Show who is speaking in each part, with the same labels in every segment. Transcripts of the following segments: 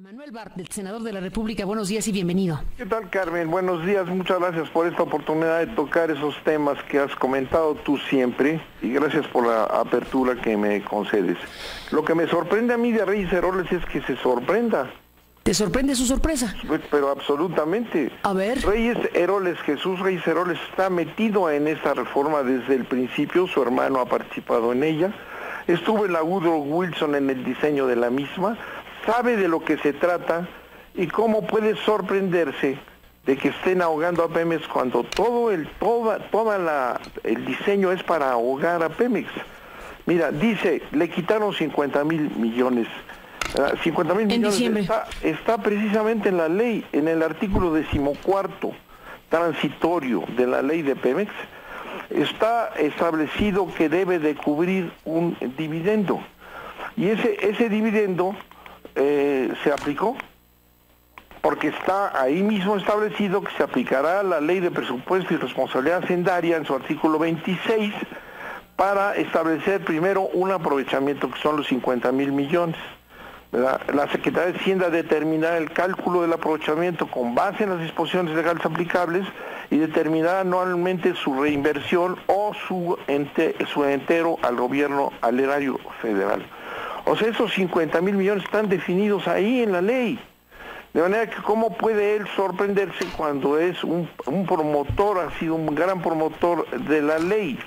Speaker 1: Manuel Bartlett, senador de la República, buenos días y bienvenido.
Speaker 2: ¿Qué tal, Carmen? Buenos días, muchas gracias por esta oportunidad de tocar esos temas que has comentado tú siempre y gracias por la apertura que me concedes. Lo que me sorprende a mí de Reyes Heroles es que se sorprenda.
Speaker 1: ¿Te sorprende su sorpresa?
Speaker 2: Pero absolutamente.
Speaker 1: A ver.
Speaker 2: Reyes Heroles, Jesús Reyes Heroles está metido en esta reforma desde el principio, su hermano ha participado en ella, estuvo en la Woodrow Wilson en el diseño de la misma, sabe de lo que se trata y cómo puede sorprenderse de que estén ahogando a Pemex cuando el diseño es para ahogar a Pemex. Mira, dice, le quitaron 50,000 millones. 50,000 millones está precisamente en la ley, en el artículo 14 transitorio de la ley de Pemex, está establecido que debe de cubrir un dividendo. Y ese dividendo se aplicó, porque está ahí mismo establecido que se aplicará la ley de presupuesto y responsabilidad hacendaria en su artículo 26 para establecer primero un aprovechamiento que son los 50,000 millones. ¿Verdad? La Secretaría de Hacienda determinará el cálculo del aprovechamiento con base en las disposiciones legales aplicables y determinará anualmente su reinversión o su entero al gobierno, al erario federal. O sea, esos 50,000 millones están definidos ahí en la ley. De manera que cómo puede él sorprenderse cuando es un promotor, ha sido un gran promotor de la ley.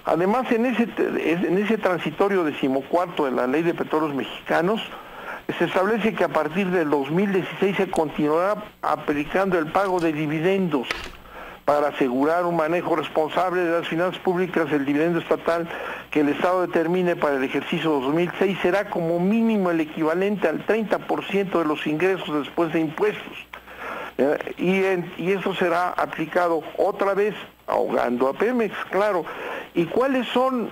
Speaker 2: Además, en ese transitorio 14 de la Ley de Petróleos Mexicanos, se establece que a partir del 2016 se continuará aplicando el pago de dividendos para asegurar un manejo responsable de las finanzas públicas. El dividendo estatal que el Estado determine para el ejercicio 2006 será como mínimo el equivalente al 30% de los ingresos después de impuestos. Y eso será aplicado otra vez ahogando a Pemex, claro. ¿Y cuáles son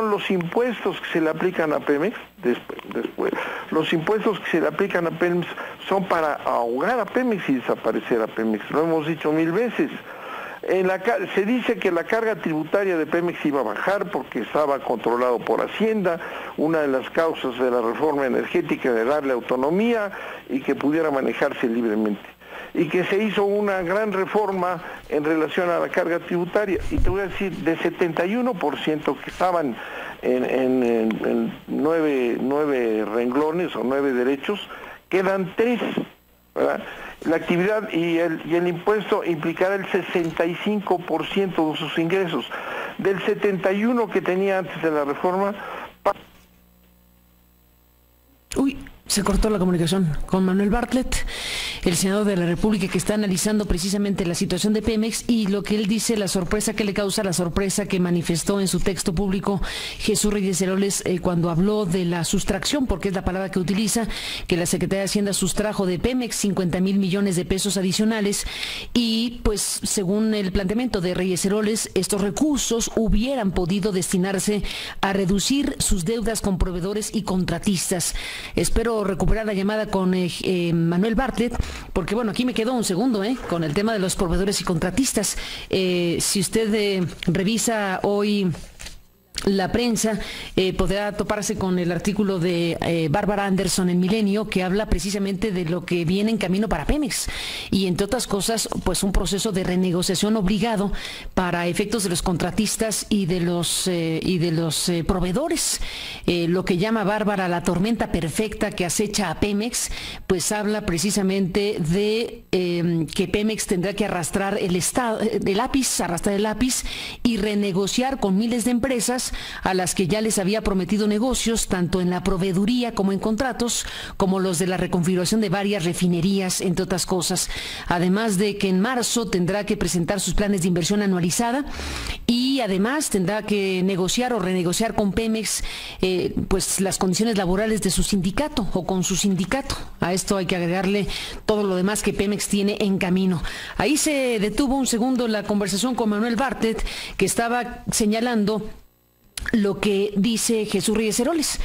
Speaker 2: los impuestos que se le aplican a Pemex? Después, los impuestos que se le aplican a Pemex son para ahogar a Pemex y desaparecer a Pemex. Lo hemos dicho 1000 veces. Se dice que la carga tributaria de Pemex iba a bajar porque estaba controlado por Hacienda, una de las causas de la reforma energética de darle autonomía y que pudiera manejarse libremente. Y que se hizo una gran reforma en relación a la carga tributaria. Y te voy a decir, de 71% que estaban en 9 renglones o 9 derechos, quedan 3, ¿verdad? La actividad y el impuesto implicará el 65% de sus ingresos. Del 71% que tenía antes de la reforma...
Speaker 1: Uy, se cortó la comunicación con Manuel Bartlett, el senador de la República, que está analizando precisamente la situación de Pemex y lo que él dice, la sorpresa que le causa, la sorpresa que manifestó en su texto público Jesús Reyes Heroles cuando habló de la sustracción, porque es la palabra que utiliza, que la Secretaría de Hacienda sustrajo de Pemex 50,000 millones de pesos adicionales y pues según el planteamiento de Reyes Heroles, estos recursos hubieran podido destinarse a reducir sus deudas con proveedores y contratistas. Espero recuperar la llamada con Manuel Bartlett, porque bueno, aquí me quedó un segundo con el tema de los proveedores y contratistas. Si usted revisa hoy la prensa, podrá toparse con el artículo de Bárbara Anderson en Milenio, que habla precisamente de lo que viene en camino para Pemex y entre otras cosas pues un proceso de renegociación obligado para efectos de los contratistas y de los proveedores. Lo que llama Bárbara la tormenta perfecta que acecha a Pemex, pues habla precisamente de que Pemex tendrá que arrastrar el lápiz y renegociar con miles de empresas a las que ya les había prometido negocios, tanto en la proveeduría como en contratos, como los de la reconfiguración de varias refinerías, entre otras cosas. Además de que en marzo tendrá que presentar sus planes de inversión anualizada y además tendrá que negociar o renegociar con Pemex pues las condiciones laborales de su sindicato o con su sindicato. A esto hay que agregarle todo lo demás que Pemex tiene en camino. Ahí se detuvo un segundo la conversación con Manuel Bartlett, que estaba señalando lo que dice Jesús Reyes Heroles.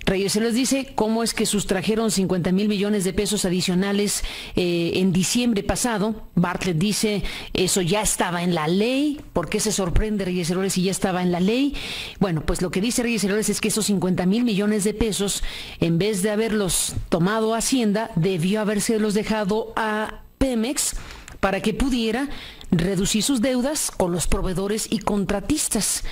Speaker 1: Reyes Heroles dice cómo es que sustrajeron 50,000 millones de pesos adicionales en diciembre pasado. Bartlett dice eso ya estaba en la ley. ¿Por qué se sorprende Reyes Heroles si ya estaba en la ley? Bueno, pues lo que dice Reyes Heroles es que esos 50,000 millones de pesos, en vez de haberlos tomado Hacienda, debió habérselos dejado a Pemex para que pudiera reducir sus deudas con los proveedores y contratistas.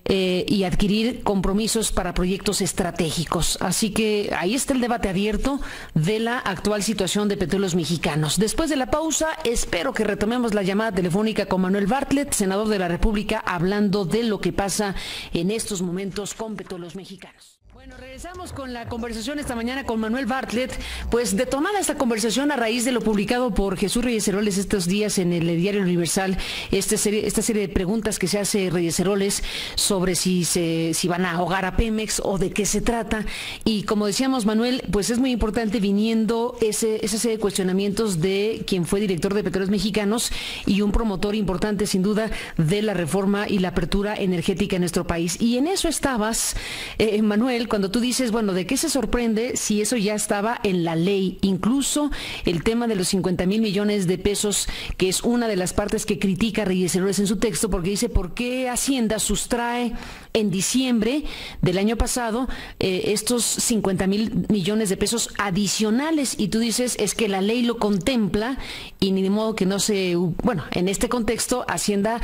Speaker 1: Y adquirir compromisos para proyectos estratégicos. Así que ahí está el debate abierto de la actual situación de Petróleos Mexicanos. Después de la pausa, espero que retomemos la llamada telefónica con Manuel Bartlett, senador de la República, hablando de lo que pasa en estos momentos con Petróleos Mexicanos. Bueno, regresamos con la conversación esta mañana con Manuel Bartlett. Pues detonada esta conversación a raíz de lo publicado por Jesús Reyes Heroles estos días en el Diario Universal, esta serie de preguntas que se hace Reyes Heroles sobre si van a ahogar a Pemex o de qué se trata. Y como decíamos, Manuel, pues es muy importante viniendo esa serie de cuestionamientos de quien fue director de Petróleos Mexicanos y un promotor importante, sin duda, de la reforma y la apertura energética en nuestro país. Y en eso estabas, Manuel, cuando tú dices, bueno, ¿de qué se sorprende si eso ya estaba en la ley? Incluso el tema de los 50,000 millones de pesos, que es una de las partes que critica Reyes Heroles en su texto, porque dice, ¿por qué Hacienda sustrae en diciembre del año pasado estos 50,000 millones de pesos adicionales? Y tú dices, es que la ley lo contempla y ni de modo que no se... Bueno, en este contexto, Hacienda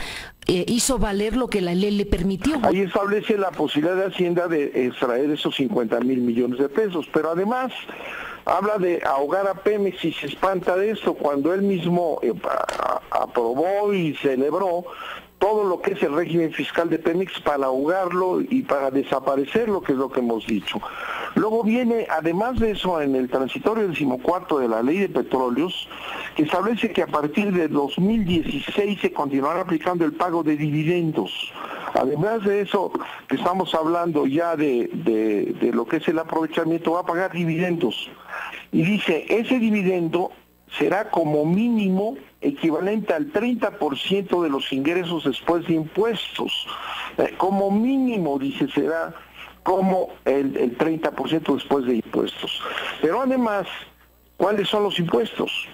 Speaker 1: hizo valer lo que la ley le permitió.
Speaker 2: Ahí establece la posibilidad de Hacienda de extraer esos 50,000 millones de pesos, pero además habla de ahogar a Pemex y se espanta de esto cuando él mismo aprobó y celebró todo lo que es el régimen fiscal de Pemex para ahogarlo y para desaparecerlo, que es lo que hemos dicho. Luego viene, además de eso, en el transitorio 14 de la Ley de Petróleos, que establece que a partir de 2016 se continuará aplicando el pago de dividendos. Además de eso, que estamos hablando ya de lo que es el aprovechamiento, va a pagar dividendos. Y dice, ese dividendo será como mínimo equivalente al 30% de los ingresos después de impuestos. Como mínimo, dice, será como el 30% después de impuestos. Pero además, ¿cuáles son los impuestos?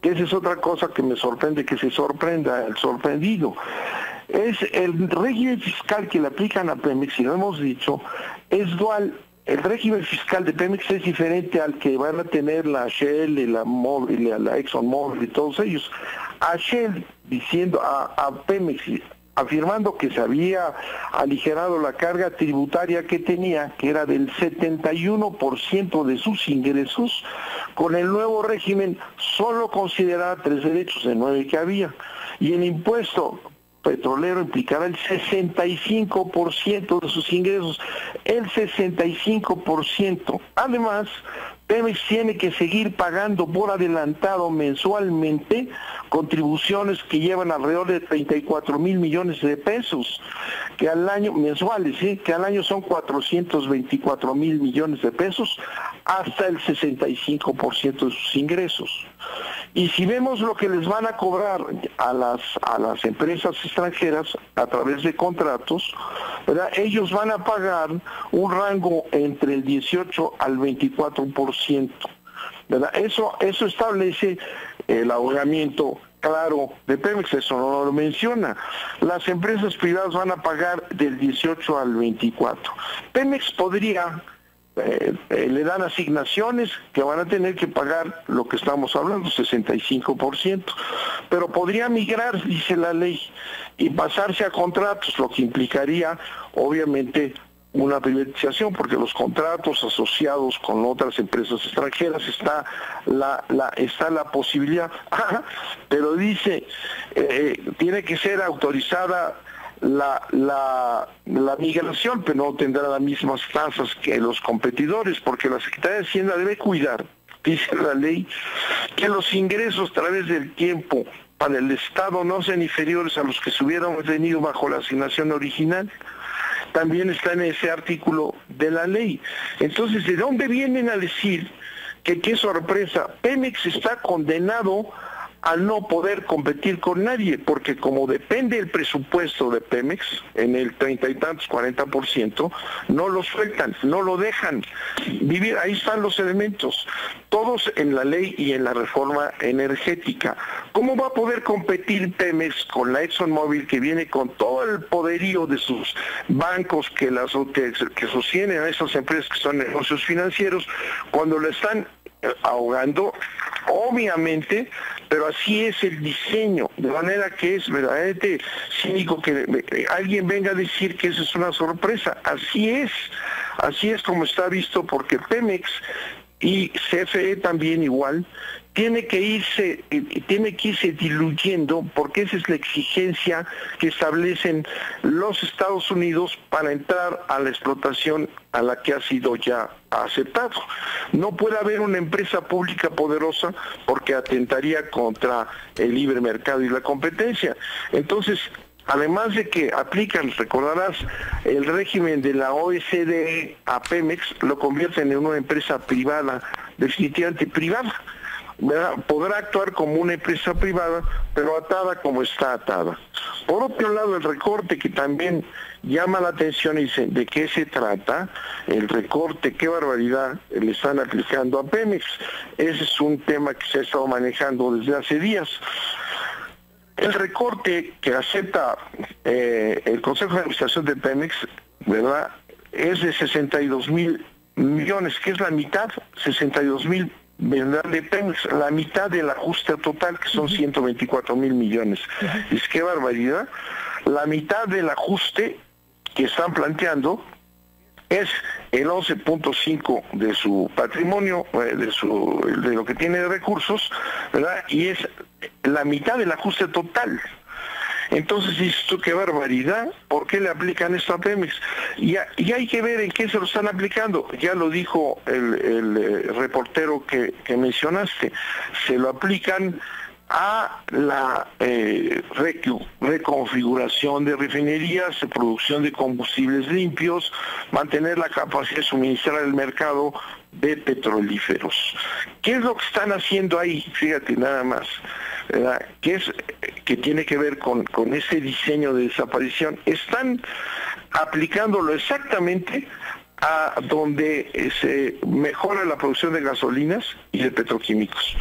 Speaker 2: Que esa es otra cosa que me sorprende, que se sorprenda el sorprendido. Es el régimen fiscal que le aplican a Pemex, y lo hemos dicho, es dual. El régimen fiscal de Pemex es diferente al que van a tener la Shell y la ExxonMobil y todos ellos. A Shell diciendo, a Pemex afirmando que se había aligerado la carga tributaria que tenía, que era del 71% de sus ingresos, con el nuevo régimen solo considerará 3 derechos de 9 que había. Y el impuesto petrolero implicará el 65% de sus ingresos, el 65%. Además, Pemex tiene que seguir pagando por adelantado mensualmente contribuciones que llevan alrededor de 34,000 millones de pesos, que al año, mensuales, ¿sí? Que al año son 424,000 millones de pesos, hasta el 65% de sus ingresos. Y si vemos lo que les van a cobrar a las empresas extranjeras a través de contratos, ¿verdad? Ellos van a pagar un rango entre el 18 al 24%, ¿verdad? Eso establece el ahogamiento claro de Pemex, eso no lo menciona. Las empresas privadas van a pagar del 18 al 24. Pemex podría... le dan asignaciones que van a tener que pagar lo que estamos hablando, 65%, pero podría migrar, dice la ley, y pasarse a contratos, lo que implicaría obviamente una privatización, porque los contratos asociados con otras empresas extranjeras está la posibilidad, pero dice, tiene que ser autorizada la migración, pero no tendrá las mismas tasas que los competidores, porque la Secretaría de Hacienda debe cuidar, dice la ley, que los ingresos a través del tiempo para el Estado no sean inferiores a los que se hubieran obtenido bajo la asignación original. También está en ese artículo de la ley. Entonces, ¿de dónde vienen a decir que qué sorpresa? Pemex está condenado al no poder competir con nadie, porque como depende el presupuesto de Pemex, en el 30 y tantos, 40%, no lo sueltan, no lo dejan vivir. Ahí están los elementos, todos en la ley y en la reforma energética. ¿Cómo va a poder competir Pemex con la ExxonMobil, que viene con todo el poderío de sus bancos que sostienen a esas empresas que son negocios financieros, cuando la están ahogando? Obviamente, pero así es el diseño, de manera que es verdaderamente cínico que alguien venga a decir que eso es una sorpresa. Así es como está visto, porque Pemex y CFE también igual tiene que irse diluyendo, porque esa es la exigencia que establecen los Estados Unidos para entrar a la explotación a la que ha sido ya aceptado. No puede haber una empresa pública poderosa porque atentaría contra el libre mercado y la competencia. Entonces, además de que aplican, recordarás, el régimen de la OECD a Pemex, lo convierten en una empresa privada, definitivamente privada, ¿verdad? Podrá actuar como una empresa privada, pero atada como está atada. Por otro lado, el recorte, que también llama la atención, y dice, ¿de qué se trata? El recorte, qué barbaridad le están aplicando a Pemex. Ese es un tema que se ha estado manejando desde hace días. El recorte que acepta el Consejo de Administración de Pemex, ¿verdad?, es de 62,000 millones, que es la mitad, 62,000 de Pemex, la mitad del ajuste total, que son 124,000 millones. Es que barbaridad. La mitad del ajuste que están planteando es el 11.5 de su patrimonio, de lo que tiene de recursos, ¿verdad? Y es la mitad del ajuste total. Entonces dices tú, qué barbaridad, ¿por qué le aplican esto a Pemex? Y hay que ver en qué se lo están aplicando. Ya lo dijo el reportero que mencionaste, se lo aplican a la reconfiguración de refinerías, de producción de combustibles limpios, mantener la capacidad de suministrar el mercado de petrolíferos. ¿Qué es lo que están haciendo ahí? Fíjate nada más, ¿verdad? Que tiene que ver con ese diseño de desaparición. Están aplicándolo exactamente a donde se mejora la producción de gasolinas y de petroquímicos,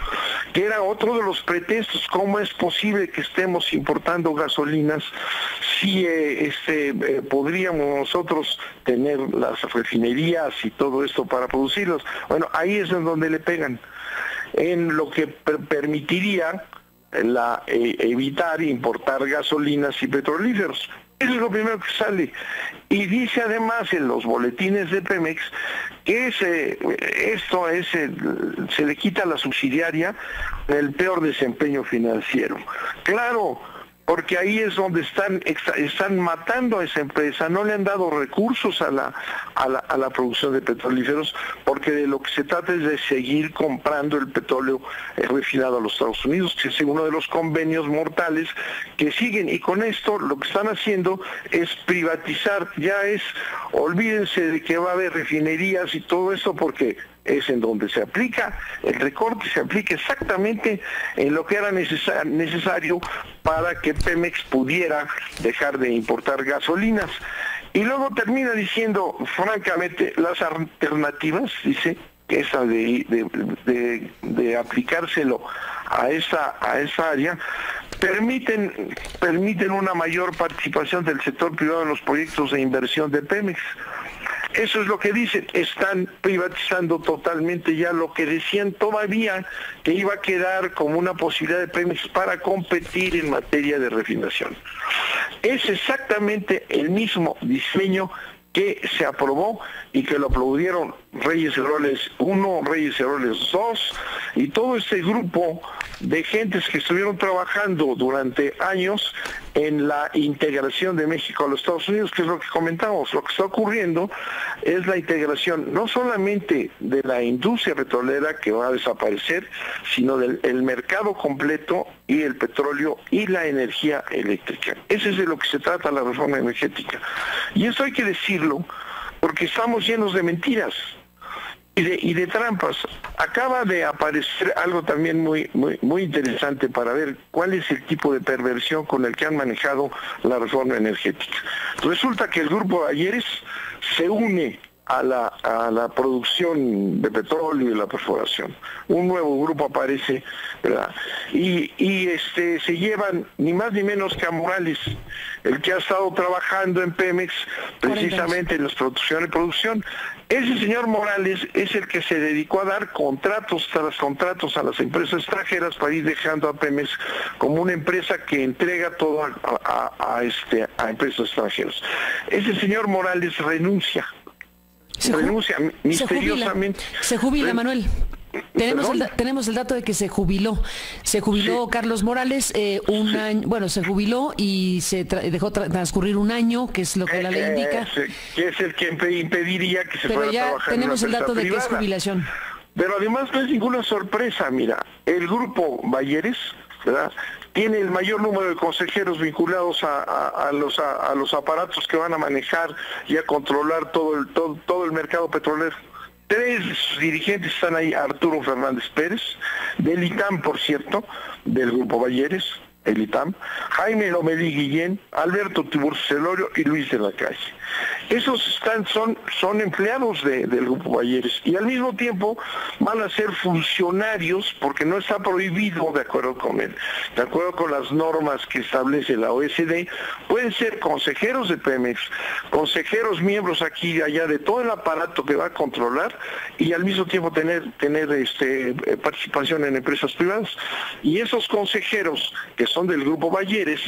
Speaker 2: que era otro de los pretextos. ¿Cómo es posible que estemos importando gasolinas si podríamos nosotros tener las refinerías y todo esto para producirlos? Bueno, ahí es en donde le pegan, en lo que permitiría evitar importar gasolinas y petrolíferos. Eso es lo primero que sale. Y dice además en los boletines de Pemex que se le quita la subsidiaria el peor desempeño financiero. Claro, porque ahí es donde están matando a esa empresa. No le han dado recursos a la producción de petrolíferos, porque de lo que se trata es de seguir comprando el petróleo refinado a los Estados Unidos, que es uno de los convenios mortales que siguen. Y con esto lo que están haciendo es privatizar. Olvídense de que va a haber refinerías y todo esto, porque es en donde se aplica el recorte, se aplica exactamente en lo que era necesario para que Pemex pudiera dejar de importar gasolinas. Y luego termina diciendo, francamente, las alternativas, dice, esa de aplicárselo a esa área, permiten una mayor participación del sector privado en los proyectos de inversión de Pemex. Eso es lo que dicen, están privatizando totalmente ya lo que decían todavía que iba a quedar como una posibilidad de Pemex para competir en materia de refinación. Es exactamente el mismo diseño que se aprobó y que lo aplaudieron Reyes Heroles 1, Reyes Heroles 2 y todo este grupo de gentes que estuvieron trabajando durante años en la integración de México a los Estados Unidos, que es lo que comentamos. Lo que está ocurriendo es la integración no solamente de la industria petrolera, que va a desaparecer, sino del mercado completo y el petróleo y la energía eléctrica. Ese es de lo que se trata la reforma energética. Y eso hay que decirlo porque estamos llenos de mentiras. y de trampas. Acaba de aparecer algo también muy interesante para ver cuál es el tipo de perversión con el que han manejado la reforma energética. Resulta que el Grupo Bayeres se une a la producción de petróleo y la perforación. Un nuevo grupo aparece, ¿verdad? Y se llevan ni más ni menos que a Morales, el que ha estado trabajando en Pemex precisamente en la producción y producción. Ese señor Morales es el que se dedicó a dar contratos tras contratos a las empresas extranjeras para ir dejando a Pemex como una empresa que entrega todo a empresas extranjeras. Ese señor Morales renuncia misteriosamente.
Speaker 1: Se jubila, Manuel. Tenemos el dato de que se jubiló. Se jubiló, sí. Carlos Morales, un año, bueno, se jubiló y se dejó transcurrir un año, que es lo que la ley indica.
Speaker 2: Que es el que impediría que se fuera a trabajar.
Speaker 1: Pero ya tenemos el dato
Speaker 2: privada.
Speaker 1: De que es jubilación.
Speaker 2: Pero además no es ninguna sorpresa, mira, el Grupo Bayeres, ¿verdad?, tiene el mayor número de consejeros vinculados a los aparatos que van a manejar y a controlar todo el mercado petrolero. 3 de sus dirigentes están ahí: Arturo Fernández Pérez, del ITAM, por cierto, del Grupo Bayeres, el ITAM, Jaime Lomelí Guillén, Alberto Tiburcio Celorio y Luis de la Calle. Esos son empleados del Grupo Bayeres y al mismo tiempo van a ser funcionarios, porque no está prohibido, de acuerdo con las normas que establece la OSD, pueden ser consejeros de Pemex, consejeros miembros aquí y allá de todo el aparato que va a controlar y al mismo tiempo tener participación en empresas privadas. Y esos consejeros que son del Grupo Bayeres,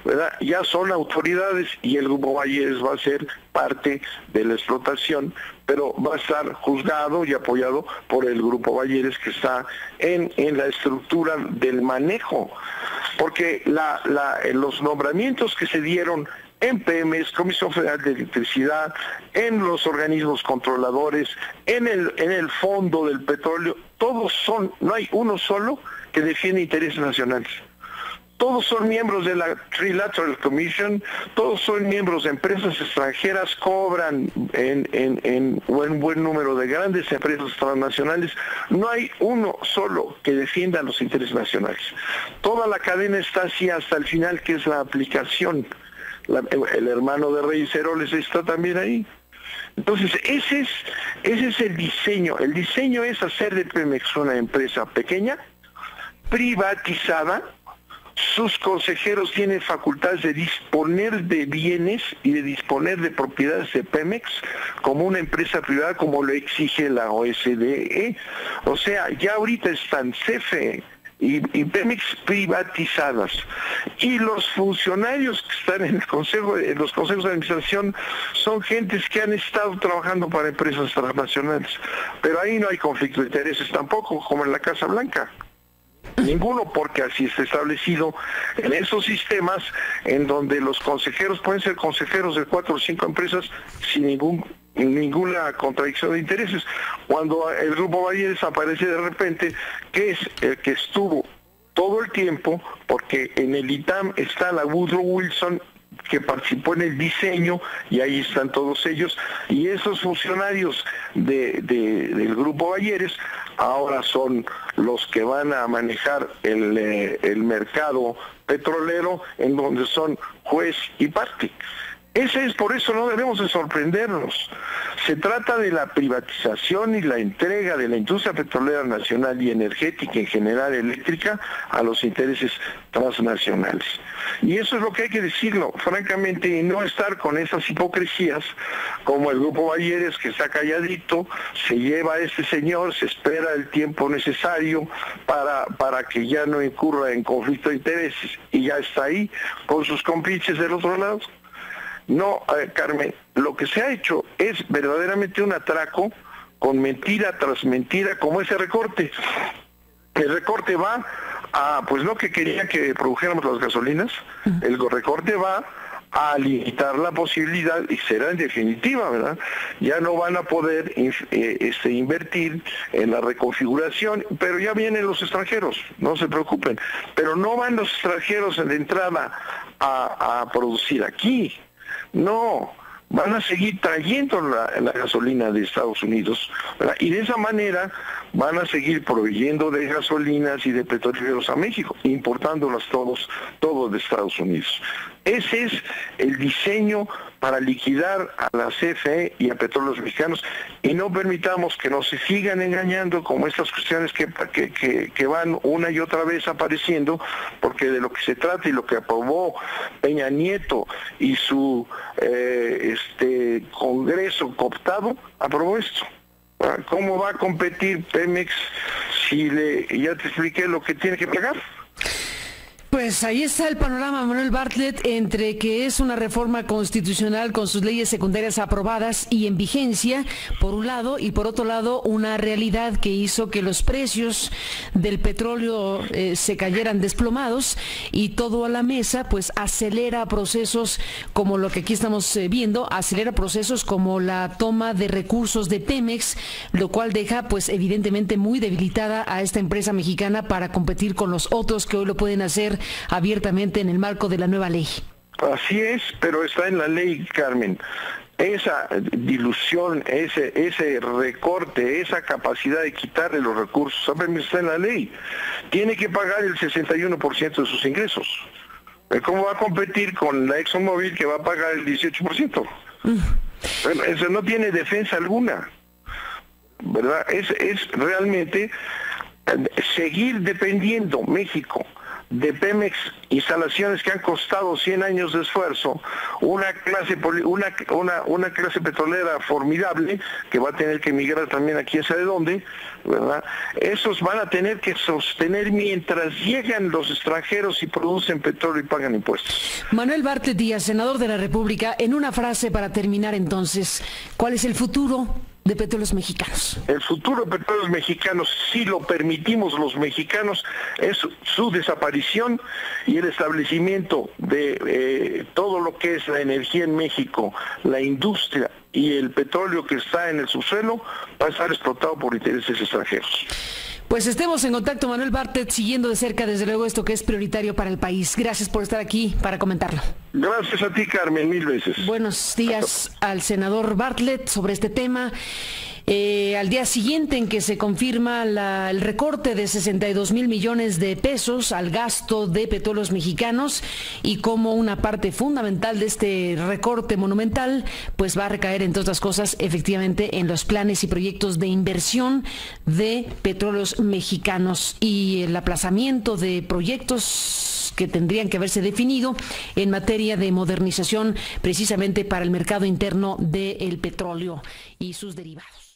Speaker 2: ¿verdad?, ya son autoridades y el Grupo Bayeres va a ser parte de la explotación, pero va a estar juzgado y apoyado por el Grupo Bayeres, que está en la estructura del manejo, porque los nombramientos que se dieron en Pemex, Comisión Federal de Electricidad, en los organismos controladores, en el fondo del petróleo, no hay uno solo que defiende intereses nacionales. Todos son miembros de la Trilateral Commission, todos son miembros de empresas extranjeras, cobran en un buen número de grandes empresas transnacionales. No hay uno solo que defienda los intereses nacionales. Toda la cadena está así hasta el final, que es la aplicación. El hermano de Reyes Heroles está también ahí. Entonces, ese es el diseño. El diseño es hacer de Pemex una empresa pequeña, privatizada. Sus consejeros tienen facultades de disponer de bienes y de disponer de propiedades de Pemex como una empresa privada, como lo exige la OSDE. O sea, ya ahorita están CFE y Pemex privatizadas. Y los funcionarios que están en los consejos de administración son gentes que han estado trabajando para empresas transnacionales. Pero ahí no hay conflicto de intereses tampoco, como en la Casa Blanca. Ninguno, porque así está establecido en esos sistemas en donde los consejeros pueden ser consejeros de 4 o 5 empresas sin ninguna contradicción de intereses. Cuando el Grupo Bayeres aparece de repente, que es el que estuvo todo el tiempo, porque en el ITAM está la Woodrow Wilson, que participó en el diseño, y ahí están todos ellos, y esos funcionarios del Grupo Bayeres ahora son los que van a manejar el mercado petrolero, en donde son juez y parte. Por eso no debemos de sorprendernos. Se trata de la privatización y la entrega de la industria petrolera nacional y energética en general eléctrica a los intereses transnacionales. Y eso es lo que hay que decirlo, francamente, y no estar con esas hipocresías como el Grupo Bayeres, que está calladito, se lleva a este señor, se espera el tiempo necesario para que ya no incurra en conflicto de intereses, y ya está ahí con sus cómplices del otro lado. No, Carmen, lo que se ha hecho es verdaderamente un atraco con mentira tras mentira, como ese recorte. El recorte va a, pues no que quería que produjéramos las gasolinas, el recorte va a limitar la posibilidad, y será en definitiva, ¿verdad? Ya no van a poder invertir en la reconfiguración, pero ya vienen los extranjeros, no se preocupen, pero no van los extranjeros de entrada a producir aquí. No, van a seguir trayendo la gasolina de Estados Unidos, ¿verdad? Y de esa manera van a seguir proveyendo de gasolinas y de petróleos a México, importándolas todos de Estados Unidos. Ese es el diseño para liquidar a la CFE y a Petróleos Mexicanos, y no permitamos que nos sigan engañando como estas cuestiones que van una y otra vez apareciendo, porque de lo que se trata y lo que aprobó Peña Nieto y su Congreso cooptado, aprobó esto. ¿Cómo va a competir Pemex si ya te expliqué lo que tiene que pagar?
Speaker 1: Pues ahí está el panorama, Manuel Bartlett, entre que es una reforma constitucional con sus leyes secundarias aprobadas y en vigencia, por un lado, y por otro lado, una realidad que hizo que los precios del petróleo se cayeran desplomados, y todo a la mesa, pues acelera procesos como lo que aquí estamos viendo, acelera procesos como la toma de recursos de Pemex, lo cual deja, pues evidentemente muy debilitada a esta empresa mexicana para competir con los otros que hoy lo pueden hacer abiertamente en el marco de la nueva ley.
Speaker 2: Así es, pero está en la ley, Carmen. Esa dilución, ese recorte, esa capacidad de quitarle los recursos, ¿saben? Está en la ley. Tiene que pagar el 61% de sus ingresos. ¿Cómo va a competir con la ExxonMobil, que va a pagar el 18%? Bueno, eso no tiene defensa alguna, ¿verdad? Es realmente seguir dependiendo México de Pemex, instalaciones que han costado 100 años de esfuerzo, una clase petrolera formidable que va a tener que emigrar también a quién sabe dónde, ¿verdad? Esos van a tener que sostener mientras llegan los extranjeros y producen petróleo y pagan impuestos.
Speaker 1: Manuel Bartlett Díaz, senador de la República, en una frase para terminar entonces, ¿cuál es el futuro de Petróleos Mexicanos?
Speaker 2: El futuro de Petróleos Mexicanos, si lo permitimos los mexicanos, es su desaparición y el establecimiento de todo lo que es la energía en México, la industria y el petróleo que está en el subsuelo va a estar explotado por intereses extranjeros.
Speaker 1: Pues estemos en contacto, Manuel Bartlett, siguiendo de cerca, desde luego, esto que es prioritario para el país. Gracias por estar aquí para comentarlo.
Speaker 2: Gracias a ti, Carmen, mil veces.
Speaker 1: Buenos días al senador Bartlett sobre este tema. Al día siguiente en que se confirma el recorte de 62,000 millones de pesos al gasto de Petróleos Mexicanos, y como una parte fundamental de este recorte monumental pues va a recaer, entre otras cosas, efectivamente en los planes y proyectos de inversión de Petróleos Mexicanos y el aplazamiento de proyectos que tendrían que haberse definido en materia de modernización precisamente para el mercado interno del petróleo y sus derivados.